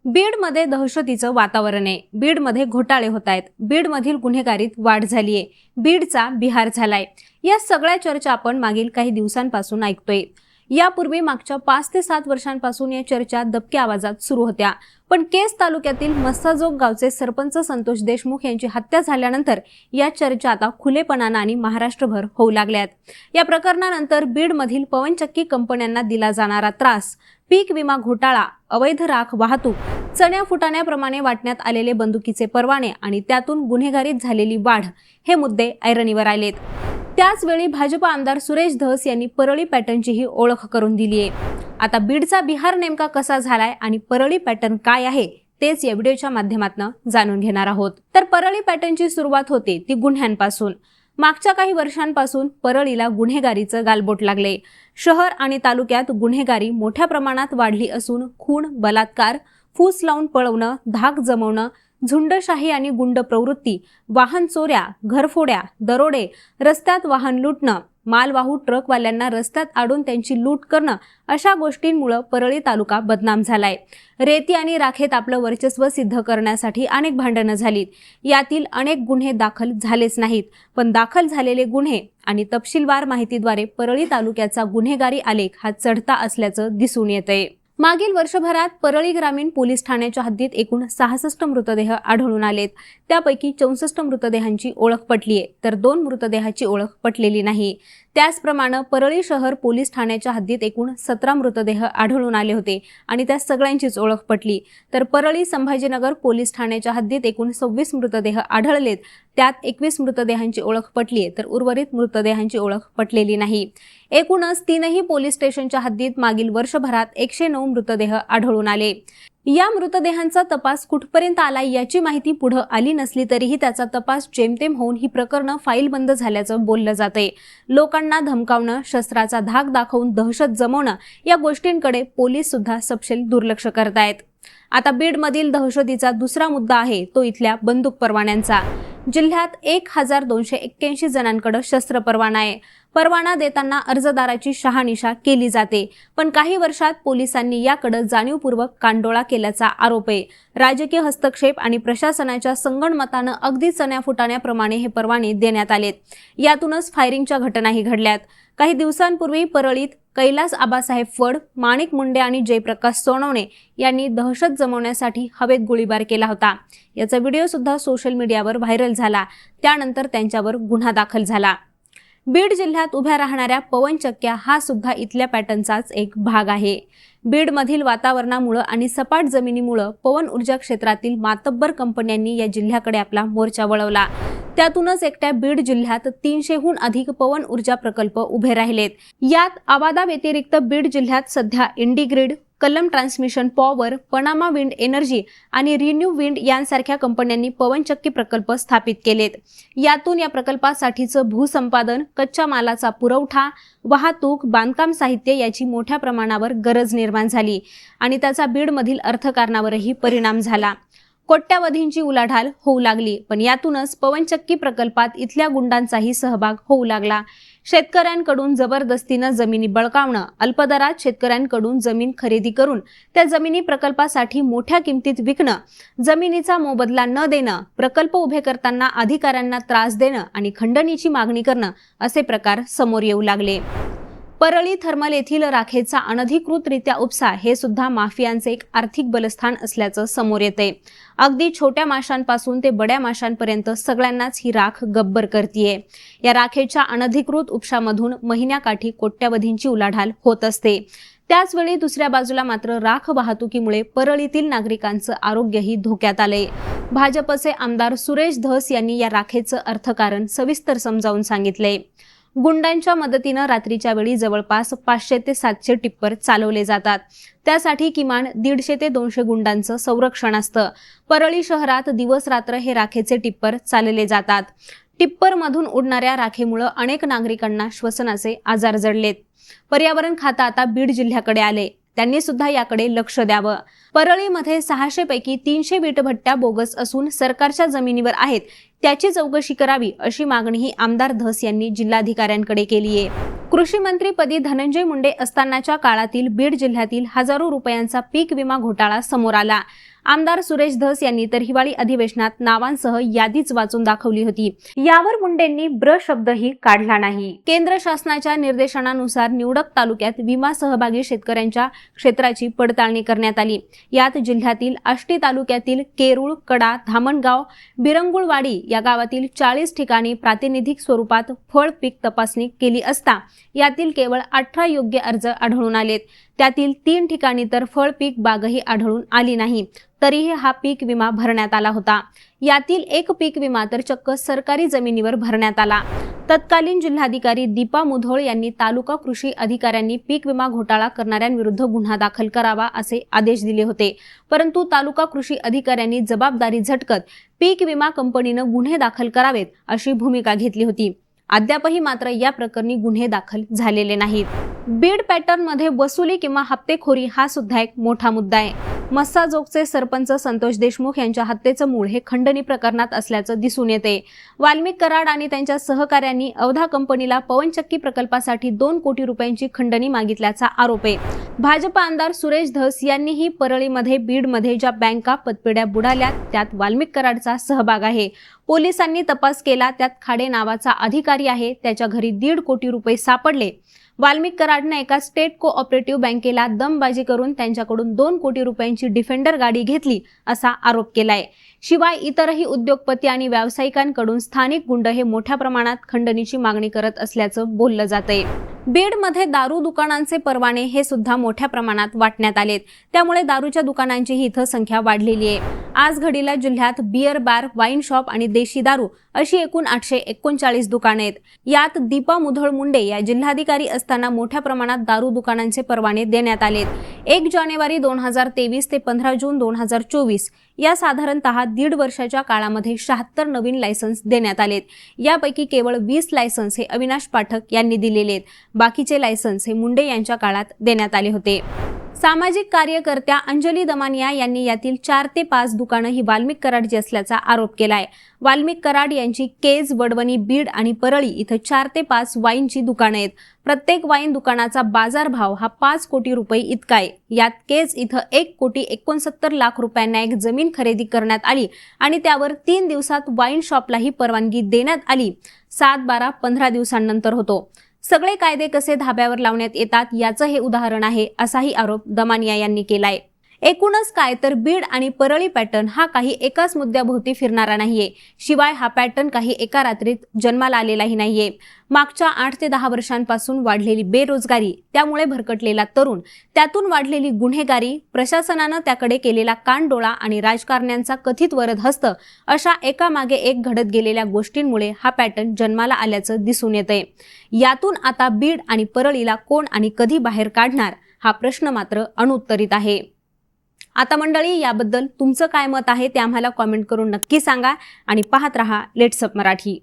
बीडमध्ये दहशतीचं वातावरण आहे। बीडमध्ये घोटाळे होत आहेत। बीडमधील गुन्हेगारीत वाढ झाली आहे। बीडचा बिहार झालाय। या सगळ्या चर्चा आपण मागील काही दिवसांपासून ऐकतोय। यापूर्वी मागच्या 5 ते 7 वर्षांपासून या चर्चा दबक्या आवाजात सुरू होत्या, पण केस तालुक्यातील मस्साजोग गावचे सरपंच संतोष देशमुख यांची हत्या झाल्यानंतर या चर्चा आता खुलेपणाने आणि महाराष्ट्रभर होऊ लागल्यात। या प्रकरणानंतर बीडमधील पवनचक्की कंपन्यांना दिला जाणारा त्रास, पीक विमा घोटाळा, अवैध राख वाहतूक, चण्या फुटाण्याप्रमाणे वाटण्यात आलेले बंदुकीचे परवाने आणि त्यातून गुन्हेगारीत झालेली वाढ हे मुद्दे ऐरणीवर आलेत। त्याचवेळी भाजप आमदार सुरेश धस यांनी परळी पॅटर्नचीही ओळख करून दिली आहे। आता बीडचा बिहार नेमका कसा झालाय आणि परळी पॅटर्न काय आहे तेच या व्हिडिओच्या माध्यमातून जाणून घेणार आहोत। तर परळी पॅटर्नची सुरुवात होते ती गुन्ह्यांपासून। मागच्या काही वर्षांपासून परळीला गुन्हेगारीचं गालबोट लागले। शहर आणि तालुक्यात गुन्हेगारी मोठ्या प्रमाणात वाढली असून खून, बलात्कार, फूस लावून पळवणं, धाक जमवणं, झुंडशाही आणि गुंड प्रवृत्ती, वाहन चोऱ्या, घरफोड्या, दरोडे, रस्त्यात वाहन लुटणं, मालवाहू ट्रकवाल्यांना रस्त्यात अडवून त्यांची लूट करणं अशा गोष्टींमुळे परळी तालुका बदनाम झालाय। रेती आणि राखेत आपलं वर्चस्व सिद्ध करण्यासाठी अनेक भांडणं झालीत। यातील अनेक गुन्हे दाखल झालेच नाहीत, पण दाखल झालेले गुन्हे आणि तपशीलवार माहितीद्वारे परळी तालुक्याचा गुन्हेगारी आलेख हा चढता असल्याचं दिसून येतंय। मागील वर्षभरात परळी ग्रामीण पोलीस ठाण्याच्या हद्दीत एकूण 66 मृतदेह आढळून आलेत। त्यापैकी 64 मृतदेहांची ओळख पटली आहे, तर 2 मृतदेहाची ओळख पटलेली नाही। त्याचप्रमाणे परळी शहर पोलीस ठाण्याच्या हद्दीत एकूण 17 मृतदेह आढळून आले होते आणि त्या सगळ्यांचीच ओळख पटली। तर परळी संभाजीनगर पोलीस ठाण्याच्या हद्दीत एकूण 26 मृतदेह आढळलेत, त्यात 21 मृतदेहांची ओळख पटली आहे, तर उर्वरित मृतदेहांची ओळख पटलेली नाही। एकूणच 3ही पोलीस स्टेशनच्या हद्दीत मागील वर्षभरात 109 मृतदेह आढळून आले। या मृतदेहांचा तपास कुठपर्यंत आलाय याची माहिती पुढे आली नसली तरीही त्याचा तपास जेमतेम होऊन ही प्रकरणं फाईलबंद झाल्याचं बोललं जातंय। लोकांना धमकावणं, शस्त्राचा धाक दाखवून दहशत जमवणं या गोष्टींकडे पोलीस सुद्धा सपशेल दुर्लक्ष करतायत। आता बीडमधील दहशतीचा दुसरा मुद्दा आहे तो इथल्या बंदूक परवान्यांचा। जिल्ह्यात 1281 जणांकडे शस्त्र परवाना आहे। परवाना देताना अर्जदाराची शहानिशा केली जाते, पण काही वर्षात पोलिसांनी याकडे जाणीवपूर्वक कांडोळा केल्याचा आरोप आहे। राजकीय हस्तक्षेप आणि प्रशासनाच्या संगणमतानं अगदी चण्या फुटाण्याप्रमाणे हे परवाने देण्यात आलेत। यातूनच फायरिंगच्या घटनाही घडल्यात। काही दिवसांपूर्वी परळीत कैलास आबासाहेब फड, माणिक मुंडे आणि जयप्रकाश सोनवणे यांनी दहशत जमवण्यासाठी हवेत गोळीबार केला होता। याचा व्हिडिओ सुद्धा सोशल मीडियावर व्हायरल झाला। त्यानंतर त्यांच्यावर गुन्हा दाखल झाला। बीड जिल्ह्यात उभ्या राहणाऱ्या पवनचक्क्या हा सुद्धा इथल्या पॅटर्नचाच एक भाग आहे। बीडमधील वातावरणामुळे आणि सपाट जमिनीमुळे पवन ऊर्जा क्षेत्रातील मातब्बर कंपन्यांनी या जिल्ह्याकडे आपला मोर्चा वळवला। त्यातूनच एकट्या बीड जिल्ह्यात 300हून अधिक पवन ऊर्जा प्रकल्प उभे राहिलेत। यात आवादा व्यतिरिक्त बीड जिल्ह्यात सध्या इंडिग्रिड, कलम transmission power, Panama wind energy आणि रिन्यू विंड यांसारख्या कंपन्यांनी पवनचक्की प्रकल्प स्थापित केलेत। यातून या प्रकल्पासाठीचं भूसंपादन, कच्च्या मालाचा पुरवठा, वाहतूक, बांधकाम साहित्य याची मोठ्या प्रमाणावर गरज निर्माण झाली आणि त्याचा बीडमधील अर्थकारणावरही परिणाम झाला। कोट्यावधींची उलाढाल होऊ लागली, पण यातूनच पवनचक्की प्रकल्पात इथल्या गुंडांचाही सहभाग होऊ लागला। शेतकऱ्यांकडून जबरदस्तीनं जमिनी बळकावणं, अल्पदरात शेतकऱ्यांकडून जमीन खरेदी करून त्या जमिनी प्रकल्पासाठी मोठ्या किमतीत विकणं, जमिनीचा मोबदला न देणं, प्रकल्प उभे करताना अधिकाऱ्यांना त्रास देणं आणि खंडणीची मागणी करणं असे प्रकार समोर येऊ लागले। परळी थर्मल येथील राखेचा अनधिकृतरित्या उपसा हे सुद्धा माफियांचे एक आर्थिक बलस्थान असल्याचं समोर येतंय। अगदी छोट्या माशांपासून ते बड्या माशांपर्यंत सगळ्यांनाच ही राख गब्बर करतीये। या राखेच्या अनधिकृत उपशामधून महिन्याकाठी कोट्यावधींची उलाढाल होत असते। त्याचवेळी दुसऱ्या बाजूला मात्र राख वाहतुकीमुळे परळीतील नागरिकांचं आरोग्यही धोक्यात आलंय। भाजपचे आमदार सुरेश धस यांनी या राखेचं अर्थकारण सविस्तर समजावून सांगितलंय। गुंडांच्या मदतीनं रात्रीच्या वेळी जवळपास 500 ते 700 टिप्पर चालवले जातात। त्यासाठी किमान 150 ते 200 गुंडांचं संरक्षण असतं। परळी शहरात दिवस रात्र हे राखेचे टिप्पर चालले जातात। टिप्पर मधून उडणाऱ्या राखेमुळे अनेक नागरिकांना श्वसनाचे आजार जडलेत। पर्यावरण खातं आता बीड जिल्ह्याकडे आले, त्यांनी सुद्धा याकडे लक्ष द्यावं। परळीमध्ये 600 पैकी 300 वीटभट्ट्या बोगस असून सरकारच्या जमिनीवर आहेत, त्याची चौकशी करावी अशी मागणीही आमदार धस यांनी जिल्हाधिकाऱ्यांकडे केली आहे। कृषी मंत्रीपदी धनंजय मुंडे असतानाच्या काळातील बीड जिल्ह्यातील हजारो रुपयांचा पीक विमा घोटाळा समोर आला आमदार सुरेश धस यांनी तर हिवाळी अधिवेशनात नावांसह यादीच वाचून दाखवली होती। यावर मुंडेंनी ब्र शब्दही काढला नाही। केंद्र शासनाच्या निर्देशनानुसार निवडक तालुक्यात विमा सहभागी शेतकऱ्यांच्या क्षेत्राची पडताळणी करण्यात आली। यात जिल्ह्यातील आष्टी तालुक्यातील केरूळ, कडा, धामणगाव, बिरंगुळवाडी या गावातील 40 ठिकाणी प्रातिनिधिक स्वरूपात फळ पीक तपासणी केली असता यातील केवळ 18 योग्य अर्ज आढळून आलेत। त्यातील 3 ठिकाणी तर फळ पीक बागही आढळून आली नाही, तरीही हा पीक विमा भरण्यात आला होता। यातील एक पीक विमा तर चक्क सरकारी जमिनीवर भरण्यात आला। तत्कालीन जिल्हाधिकारी दीपा मुधोळ यांनी तालुका कृषी अधिकाऱ्यांनी पीक विमा घोटाळा करणाऱ्यांविरुद्ध गुन्हा दाखल करावा असे आदेश दिले होते, परंतु तालुका कृषी अधिकाऱ्यांनी जबाबदारी झटकत पीक विमा कंपनीनं गुन्हे दाखल करावेत अशी भूमिका घेतली होती। अद्यापही मात्र या प्रकरणी गुन्हे दाखल झालेले नाहीत। बीड पॅटर्नमध्ये वसुली किंवा हप्तेखोरी हा सुद्धा एक मोठा मुद्दा आहे। मस्साजोगचे सरपंच संतोष देशमुख यांच्या हत्येचं मूळ हे खंडणी प्रकरणात असल्याचं दिसून येते। वाल्मिक कराड आणि त्यांच्या सहकाऱ्यांनी अवधा कंपनीला पवनचक्की प्रकल्पासाठी 2 कोटी रुपयांची खंडणी मागितल्याचा आरोप आहे। भाजप आमदार सुरेश धस यांनीही परळीमध्ये, बीडमध्ये ज्या बँका पतपेढ्या बुडाल्या त्यात वाल्मिक कराडचा सहभाग आहे। पोलिसांनी तपास केला, त्यात खाडे नावाचा अधिकारी आहे, त्याच्या घरी 1.5 कोटी रुपये सापडले। वाल्मिक कराडने एका स्टेट कोऑपरेटिव्ह बँकेला दमबाजी करून त्यांच्याकडून 2 कोटी रुपयांची डिफेंडर गाडी घेतली असा आरोप केलाय। शिवाय इतरही उद्योगपती आणि व्यावसायिकांकडून स्थानिक गुंड हे मोठ्या प्रमाणात खंडणीची मागणी करत असल्याचं बोललं जातंय। बीडमध्ये दारू दुकानांचे परवाने हे सुद्धा मोठ्या प्रमाणात वाटण्यात आलेत, त्यामुळे दारूच्या दुकानांचीही इथं संख्या वाढलेली आहे। आज घडीला जिल्ह्यात बियर बार, वाईन शॉप आणि देशी दारू अशी एकूण 839 दुकाने आहेत। यात दीपा मुधोळ मुंडे या जिल्हाधिकारी असताना मोठ्या प्रमाणात दारू दुकानांचे परवाने देण्यात आलेत। 1 जानेवारी 2023 ते 15 जून 2024 या साधारणतः 1.5 वर्षाच्या काळामध्ये 76 नवीन लायसन्स देण्यात आलेत। यापैकी केवळ 20 लायसन्स हे अविनाश पाठक यांनी दिलेले आहेत, बाकीचे लायसन्स हे मुंडे यांच्या काळात देण्यात आले होते। सामाजिक कार्यकर्त्या अंजली दमानिया यांनी यातील 4 ते 5 दुकानं ही वाल्मिक कराडची असल्याचा आरोप केलाय। वाल्मिक कराड यांची केज, वडवणी, बीड आणि परळी इथं 4 ते 5 वाईनची दुकानं आहेत। प्रत्येक वाईन दुकानाचा बाजारभाव हा 5 कोटी रुपये इतका आहे। यात केज इथं 1,69,00,00,000 रुपयांना एक जमीन खरेदी करण्यात आली आणि त्यावर 3 दिवसात वाईन शॉपलाही परवानगी देण्यात आली। 7-12-15 दिवसांनंतर होतो। सगळे कायदे कसे धाब्यावर लावण्यात येतात याचं हे उदाहरण आहे, असाही आरोप दमानिया यांनी केलाय। एकूणच काय तर बीड आणि परळी पॅटर्न हा काही एकाच मुद्द्याभोवती फिरणारा नाहीये। शिवाय हा पॅटर्न काही एका रात्रीत जन्माला आलेलाही नाहीये। मागच्या 8 ते 10 वर्षांपासून वाढलेली बेरोजगारी, त्यामुळे भरकटलेला तरुण, त्यातून वाढलेली गुन्हेगारी, प्रशासनानं त्याकडे केलेला कानडोळा आणि राजकारण्यांचा कथित वरद हस्त अशा एकामागे एक घडत गेलेल्या गोष्टींमुळे हा पॅटर्न जन्माला आल्याचं दिसून येतंय। यातून आता बीड आणि परळीला कोण आणि कधी बाहेर काढणार हा प्रश्न मात्र अनुत्तरित आहे। आता मंडळी, याबद्दल तुमचं काय मत आहे ते आम्हाला कॉमेंट करून नक्की सांगा आणि पाहत रहा लेट्स अप मराठी।